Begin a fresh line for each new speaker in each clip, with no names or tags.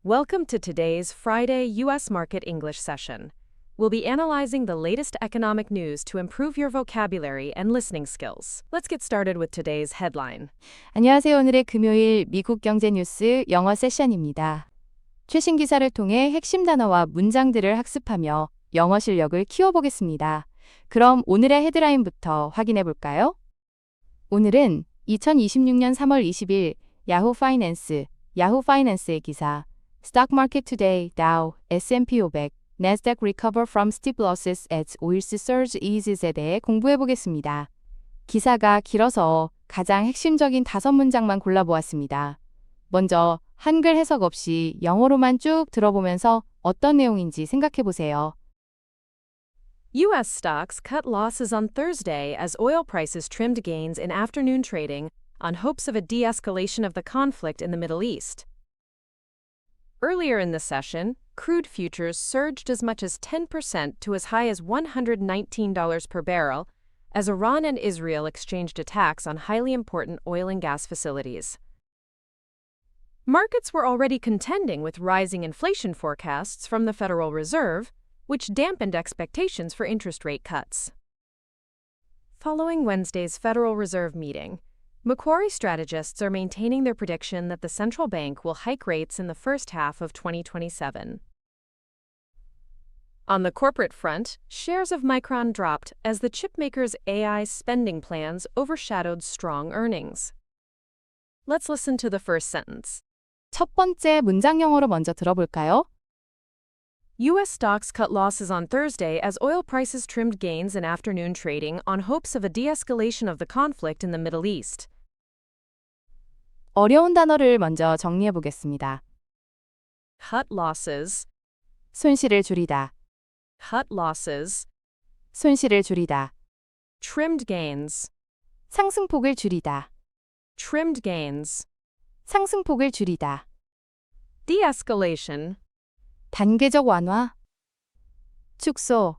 Welcome to today's Friday U.S. Market English session. We'll be analyzing the latest economic news to improve your vocabulary and listening skills. Let's get started with today's headline.
안녕하세요. 오늘의 금요일 미국 경제 뉴스 영어 세션입니다. 최신 기사를 통해 핵심 단어와 문장들을 학습하며 영어 실력을 키워보겠습니다. 그럼 오늘의 헤드라인부터 확인해 볼까요? 오늘은 2026년 3월 20일 야후 파이낸스의 기사 Stock Market Today, Dow, S&P 500, Nasdaq recover from steep losses as oil's surge eases에 대해 공부해 보겠습니다. 기사가 길어서 가장 핵심적인 5문장만 골라보았습니다. 먼저 한글 해석 없이 영어로만 쭉 들어보면서 어떤 내용인지 생각해 보세요.
U.S. stocks cut losses on Thursday as oil prices trimmed gains in afternoon trading on hopes of a de-escalation of the conflict in the Middle East. Earlier in the session, crude futures surged as much as 10% to as high as $119 per barrel as Iran and Israel exchanged attacks on highly important oil and gas facilities. Markets were already contending with rising inflation forecasts from the Federal Reserve, which dampened expectations for interest rate cuts. Following Wednesday's Federal Reserve meeting, Macquarie strategists are maintaining their prediction that the central bank will hike rates in the first half of 2027. On the corporate front, shares of Micron dropped as the chipmaker's AI spending plans overshadowed strong earnings. Let's listen to the first sentence.
첫 번째 문장 영어로 먼저 들어볼까요?
U.S. stocks cut losses on Thursday as oil prices trimmed gains in afternoon trading on hopes of a de-escalation of the conflict in the Middle East.
어려운 단어를 먼저 정리해 보겠습니다.
Cut losses,
손실을 줄이다,
cut losses,
손실을 줄이다,
trimmed gains,
상승폭을 줄이다,
trimmed gains,
상승폭을 줄이다,
de-escalation,
단계적 완화, 축소,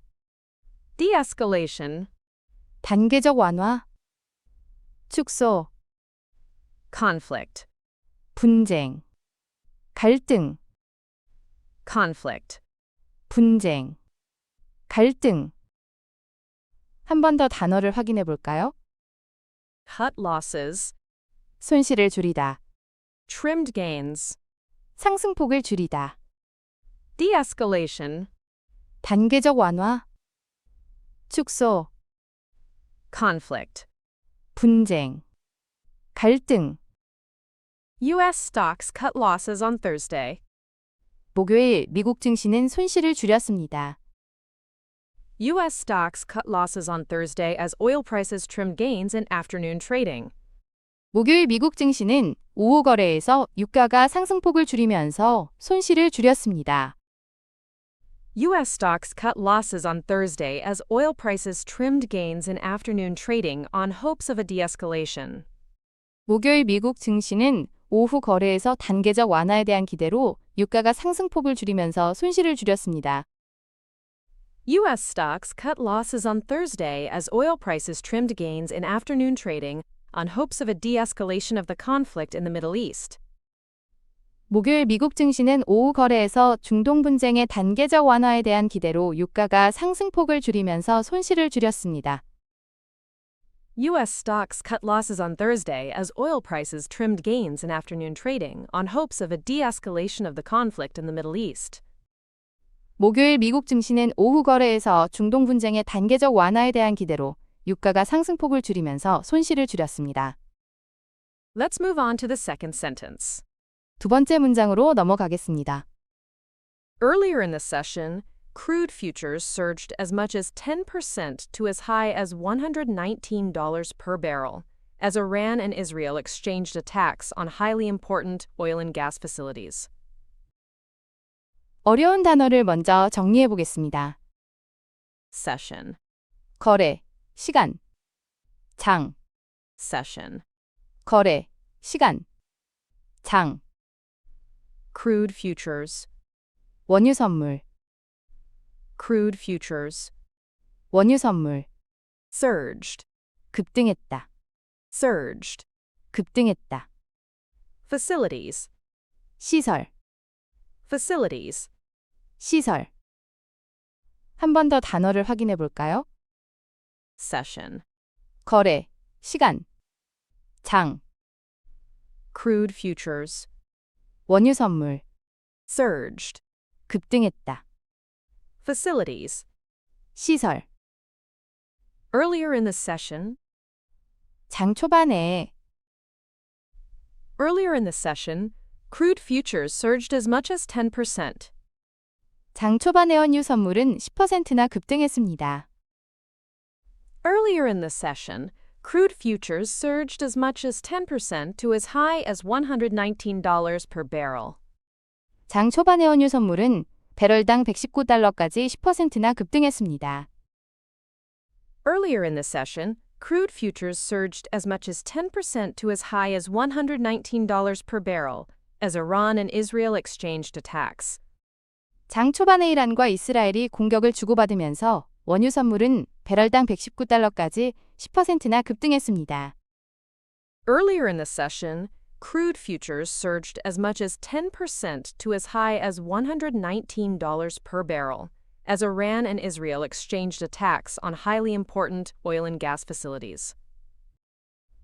de-escalation,
단계적 완화, 축소,
conflict,
분쟁, 갈등,
conflict.
분쟁, 갈등. 한 번 더 단어를 확인해 볼까요?
Cut losses,
손실을 줄이다,
trimmed gains,
상승폭을 줄이다,
de-escalation,
단계적 완화, 축소,
conflict.
분쟁, 갈등.
U.S. stocks cut losses on Thursday.
목요일 미국 증시는 손실을 줄였습니다.
U.S. stocks cut losses on Thursday as oil prices trimmed gains in afternoon trading.
목요일 미국 증시는 오후 거래에서 유가가 상승폭을 줄이면서 손실을 줄였습니다.
U.S. stocks cut losses on Thursday as oil prices trimmed gains in afternoon trading on hopes of a de-escalation.
목요일 미국 증시는 오후 거래에서 단계적 완화에 대한 기대로 유가가 상승폭을 줄이면서 손실을 줄였습니다.
U.S. stocks cut losses on Thursday as oil prices trimmed gains in afternoon trading on hopes of a de-escalation of the conflict in the Middle East.
목요일 미국 증시는 오후 거래에서 중동 분쟁의 단계적 완화에 대한 기대로 유가가 상승폭을 줄이면서 손실을 줄였습니다.
U.S. stocks cut losses on Thursday as oil prices trimmed gains in afternoon trading on hopes of a de-escalation of the conflict in the Middle East.
목요일 미국 증시는 오후 거래에서 중동 분쟁의 단계적 완화에 대한 기대로 유가가 상승폭을 줄이면서 손실을 줄였습니다.
Let's move on to the second sentence.
두 번째 문장으로 넘어가겠습니다.
Earlier in the session, crude futures surged as much as 10% to as high as $119 per barrel, as Iran and Israel exchanged attacks on highly important oil and gas facilities.
어려운 단어를 먼저 정리해 보겠습니다.
Session,
거래, 시간, 장,
session,
거래, 시간, 장,
crude futures,
원유 선물,
crude futures,
원유 선물,
surged,
급등했다,
surged,
급등했다,
facilities,
시설,
facilities,
시설. 한 번 더 단어를 확인해 볼까요?
session,
거래, 시간, 장,
crude futures,
원유 선물,
surged,
급등했다.
facilities.
시설.
Earlier in the session,
장 초반에
crude futures surged as much as 10%.
장 초반의 원유 선물은 10%나 급등했습니다.
Earlier in the session, crude futures surged as much as 10% to as high as $119 per barrel.
장 초반의 원유 선물은 배럴당 119달러까지 10%나 급등했습니다.
Earlier in the session, crude futures surged as much as 10% to as high as $119 per barrel as Iran and Israel exchanged attacks.
장 초반에 이란과 이스라엘이 공격을 주고받으면서 원유 선물은 배럴당 119달러까지 10%나 급등했습니다.
Earlier in the session, crude futures surged as much as 10% to as high as $119 per barrel as Iran and Israel exchanged attacks on highly important oil and gas facilities.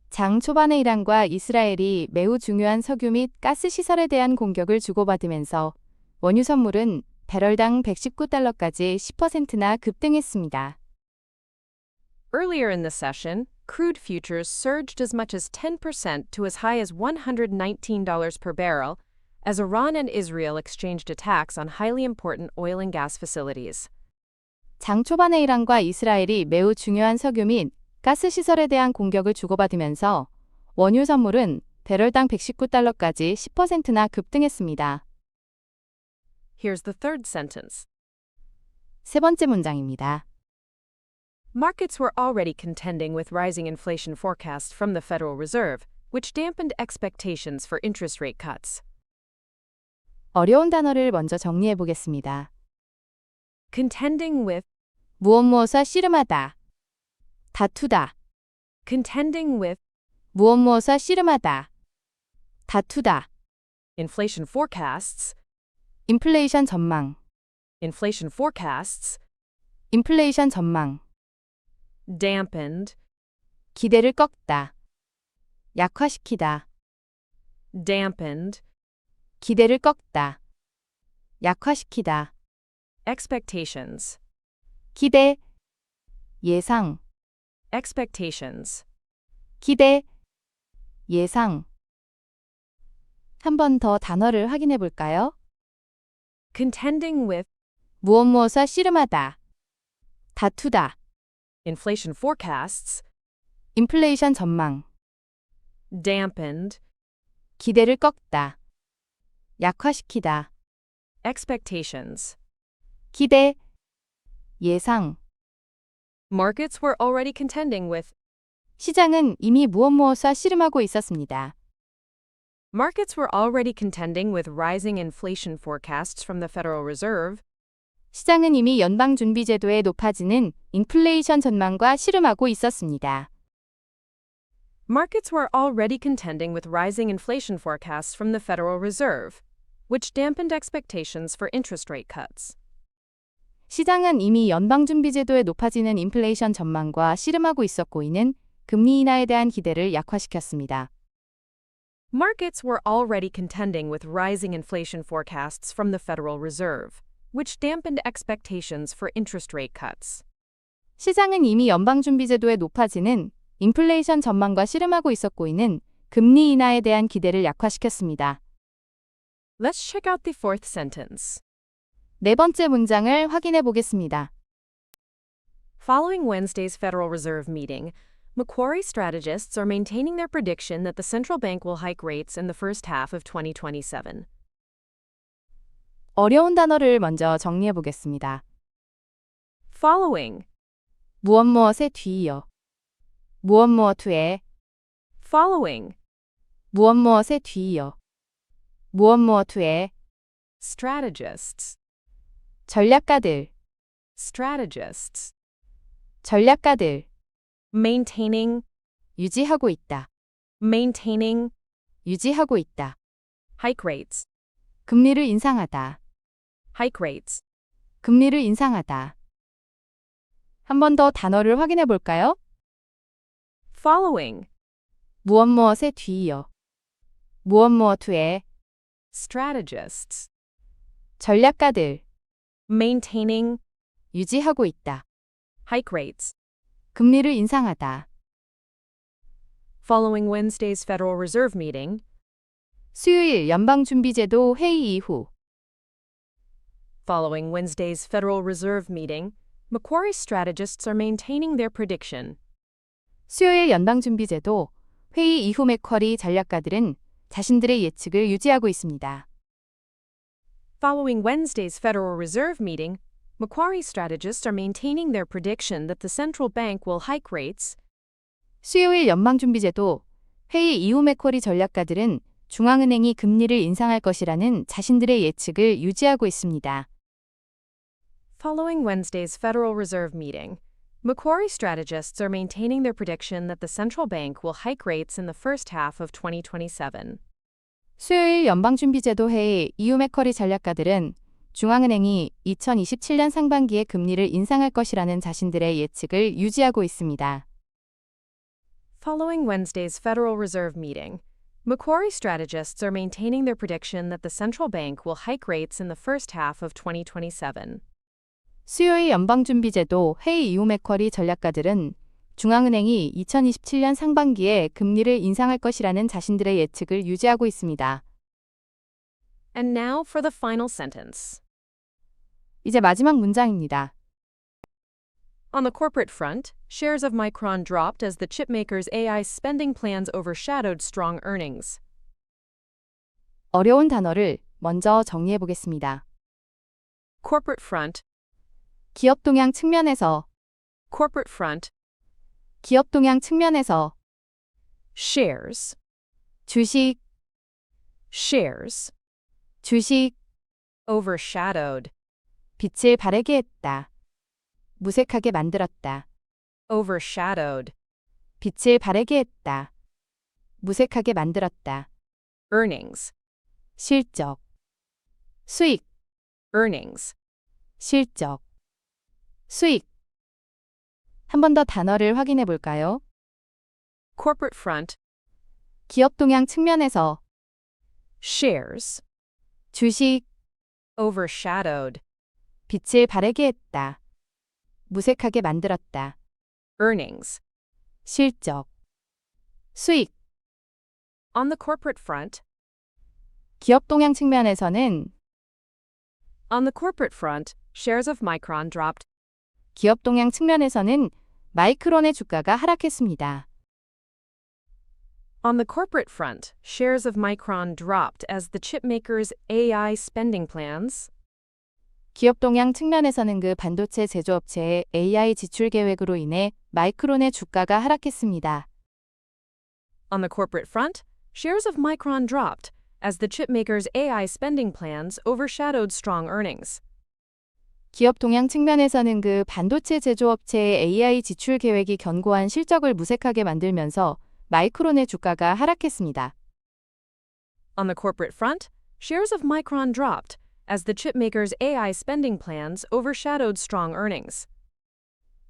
장 초반에 이란과 이스라엘이 매우 중요한 석유 및 가스 시설에 대한 공격을 주고받으면서 원유 선물은 배럴당 119달러까지 10%나 급등했습니다.
Earlier in the session, crude futures surged as much as 10% to as high as $119 per barrel as Iran and Israel exchanged attacks on highly important oil and gas facilities.
장 초반에 이란과 이스라엘이 매우 중요한 석유 및 가스 시설에 대한 공격을 주고받으면서 원유 선물은 배럴당 119달러까지 10%나 급등했습니다.
Here's the third sentence.
세 번째 문장입니다.
Markets were already contending with rising inflation forecasts from the Federal Reserve, which dampened expectations for interest rate cuts.
어려운 단어를 먼저 정리해 보겠습니다.
Contending with,
무엇무엇과 씨름하다. 다투다.
contending with,
무엇무엇과 씨름하다. 다투다.
inflation forecasts,
인플레이션 전망.
inflation forecasts,
인플레이션 전망.
dampened,
기대를 꺾다. 약화시키다.
dampened,
기대를 꺾다. 약화시키다.
expectations,
기대. 예상.
expectations.
기대. 예상. 한 번 더 단어를 확인해 볼까요?
Contending with,
무엇무엇과 씨름하다. 다투다.
inflation forecasts,
인플레이션 전망.
dampened,
기대를 꺾다. 약화시키다.
expectations.
기대. 예상.
Markets were already contending with,
시장은 이미 무엇무엇과 씨름하고 있었습니다.
markets were already contending with rising inflation forecasts from the Federal Reserve,
시장은 이미 연방준비제도의 높아지는 인플레이션 전망과 씨름하고 있었습니다.
markets were already contending with rising inflation forecasts from the Federal Reserve, which dampened expectations for interest rate cuts.
시장은 이미 연방준비제도의 높아지는 인플레이션 전망과 씨름하고 있었고 이는 금리 인하에 대한 기대를 약화시켰습니다.
Markets were already contending with rising inflation forecasts from the Federal Reserve, which dampened expectations for interest rate cuts.
시장은 이미 연방준비제도의 높아지는 인플레이션 전망과 씨름하고 있었고 이는 금리 인하에 대한 기대를 약화시켰습니다.
Let's check out the fourth sentence.
네 번째 문장을 확인해 보겠습니다.
Following Wednesday's Federal Reserve meeting, Macquarie strategists are maintaining their prediction that the central bank will hike rates in the first half of 2027.
어려운 단어를 먼저 정리해 보겠습니다.
Following,
무엇무엇에 뒤이어. 무엇무엇 후에.
following,
무엇무엇에 뒤이어. 무엇무엇 후에.
strategists,
전략가들.
strategists,
전략가들.
maintaining,
유지하고 있다.
maintaining,
유지하고 있다.
hike rates,
금리를 인상하다.
hike rates.
금리를 인상하다. 한 번 더 단어를 확인해 볼까요?
Following.
무엇 무엇의 뒤이어. 무엇 무엇후에.
Strategists.
전략가들.
Maintaining.
유지하고 있다.
Hike rates.
금리를 인상하다.
Following Wednesday's Federal Reserve meeting.
수요일 연방준비제도 회의 이후.
Following Wednesday's Federal Reserve meeting, Macquarie strategists are maintaining their prediction.
수요일 연방준비제도 회의 이후 맥쿼리 전략가들은 자신들의 예측을 유지하고 있습니다.
Following Wednesday's Federal Reserve meeting, Macquarie strategists are maintaining their prediction that the central bank will hike rates.
수요일 연방준비제도 회의 이후 맥쿼리 전략가들은 중앙은행이 금리를 인상할 것이라는 자신들의 예측을 유지하고 있습니다.
Following Wednesday's Federal Reserve meeting, Macquarie strategists are maintaining their prediction that the central bank will hike rates in the first half of 2027.
수요일 연방준비제도 회의 이후 맥쿼리 전략가들은 중앙은행이 2027년 상반기에 금리를 인상할 것이라는 자신들의 예측을 유지하고 있습니다.
Following Wednesday's Federal Reserve meeting, Macquarie strategists are maintaining their prediction that the central bank will hike rates in the first half of 2027.
수요일 연방준비제도 회의 이후 맥쿼리 전략가들은 중앙은행이 2027년 상반기에 금리를 인상할 것이라는 자신들의 예측을 유지하고 있습니다.
And now for the final sentence.
이제 마지막 문장입니다.
On the corporate front, shares of Micron dropped as the chipmaker's AI spending plans overshadowed strong earnings.
어려운 단어를 먼저 정리해 보겠습니다.
Corporate front,
기업 동향 측면에서,
corporate front,
기업 동향 측면에서,
shares,
주식,
shares,
주식,
overshadowed,
빛을 발하게 했다. 무색하게 만들었다.
overshadowed,
빛을 발하게 했다. 무색하게 만들었다.
earnings,
실적, 수익,
earnings,
실적, 수익. 한 번 더 단어를 확인해 볼까요?
corporate front,
기업 동향 측면에서,
shares,
주식,
overshadowed,
빛을 발하게 했다. 무색하게 만들었다.
earnings.
실적, 수익.
On the corporate front,
기업 동향 측면에서는
on the corporate front, shares of Micron dropped.
기업 동향 측면에서는 마이크론의 주가가 하락했습니다.
On the corporate front, shares of Micron dropped as the chipmaker's AI spending plans.
기업 동향 측면에서는 그 반도체 제조업체의 AI 지출 계획으로 인해 마이크론의 주가가 하락했습니다.
On the corporate front, shares of Micron dropped as the chipmaker's AI spending plans overshadowed strong earnings.
기업 동향 측면에서는 그 반도체 제조업체의 AI 지출 계획이 견고한 실적을 무색하게 만들면서 마이크론의 주가가 하락했습니다.
On the corporate front, shares of Micron dropped as the chipmaker's AI spending plans overshadowed strong earnings.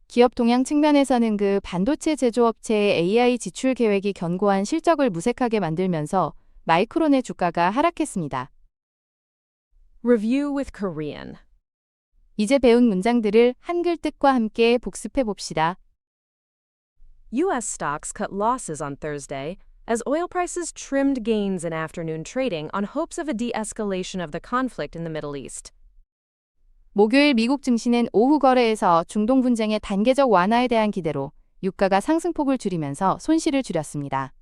기업 동향 측면에서는 그 반도체 제조업체의 AI 지출 계획이 견고한 실적을 무색하게 만들면서 마이크론의 주가가 하락했습니다.
Review with Korean.
이제 배운 문장들을 한글 뜻과 함께 복습해 봅시다.
U.S. stocks cut losses on Thursday as oil prices trimmed gains in afternoon trading on hopes of a de-escalation of the conflict in the Middle East.
목요일 미국 증시는 오후 거래에서 중동 분쟁의 단계적 완화에 대한 기대로 유가가 상승폭을 줄이면서 손실을 줄였습니다.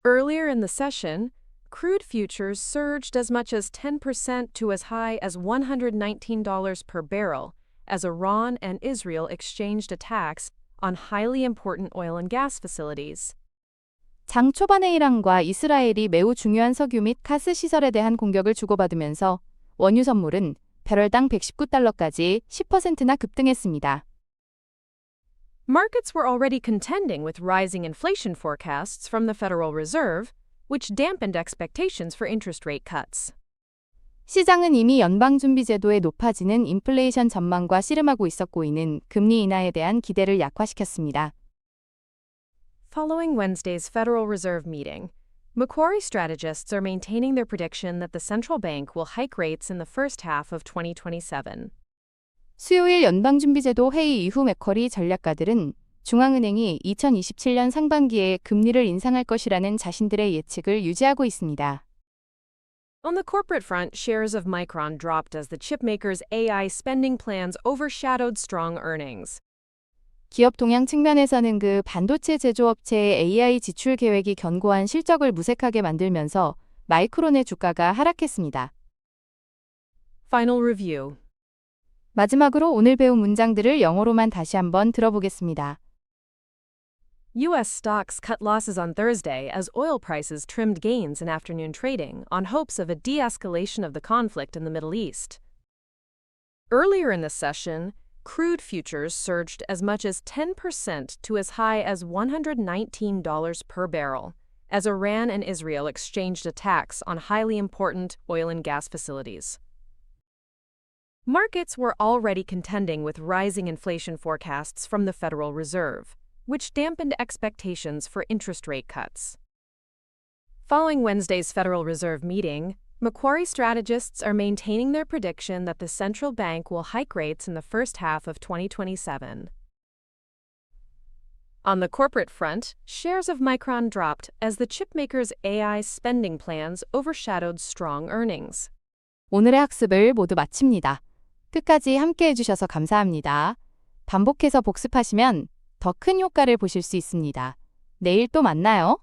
Earlier in the session, crude futures surged as much as 10% to as high as $119 per barrel as Iran and Israel exchanged attacks on highly important oil and gas facilities.
장 초반에 이란과 이스라엘이 매우 중요한 석유 및 가스 시설에 대한 공격을 주고받으면서 원유 선물은 배럴당 119달러까지 10%나 급등했습니다.
Markets were already contending with rising inflation forecasts from the Federal Reserve, which dampened expectations for interest rate cuts.
시장은 이미 연방준비제도의 높아지는 인플레이션 전망과 씨름하고 있었고 이는 금리 인하에 대한 기대를 약화시켰습니다.
Following Wednesday's Federal Reserve meeting, Macquarie strategists are maintaining their prediction that the central bank will hike rates in the first half of 2027.
수요일 연방준비제도 회의 이후 맥쿼리 전략가들은 중앙은행이 2027년 상반기에 금리를 인상할 것이라는 자신들의 예측을 유지하고 있습니다.
On the corporate front, shares of Micron dropped as the chipmaker's AI spending plans overshadowed strong earnings.
기업 동향 측면에서는 그 반도체 제조업체의 AI 지출 계획이 견고한 실적을 무색하게 만들면서 마이크론의 주가가 하락했습니다.
Final review.
마지막으로 오늘 배운 문장들을 영어로만 다시 한번 들어보겠습니다.
U.S. stocks cut losses on Thursday as oil prices trimmed gains in afternoon trading on hopes of a de-escalation of the conflict in the Middle East. Earlier in the session, crude futures surged as much as 10% to as high as $119 per barrel, as Iran and Israel exchanged attacks on highly important oil and gas facilities. Markets were already contending with rising inflation forecasts from the Federal Reserve, which dampened expectations for interest rate cuts. Following Wednesday's Federal Reserve meeting, Macquarie strategists are maintaining their prediction that the central bank will hike rates in the first half of 2027. On the corporate front, shares of Micron dropped as the chipmaker's AI spending plans overshadowed strong earnings.
오늘의 학습을 모두 마칩니다. 끝까지 함께 해주셔서 감사합니다. 반복해서 복습하시면 더 큰 효과를 보실 수 있습니다. 내일 또 만나요.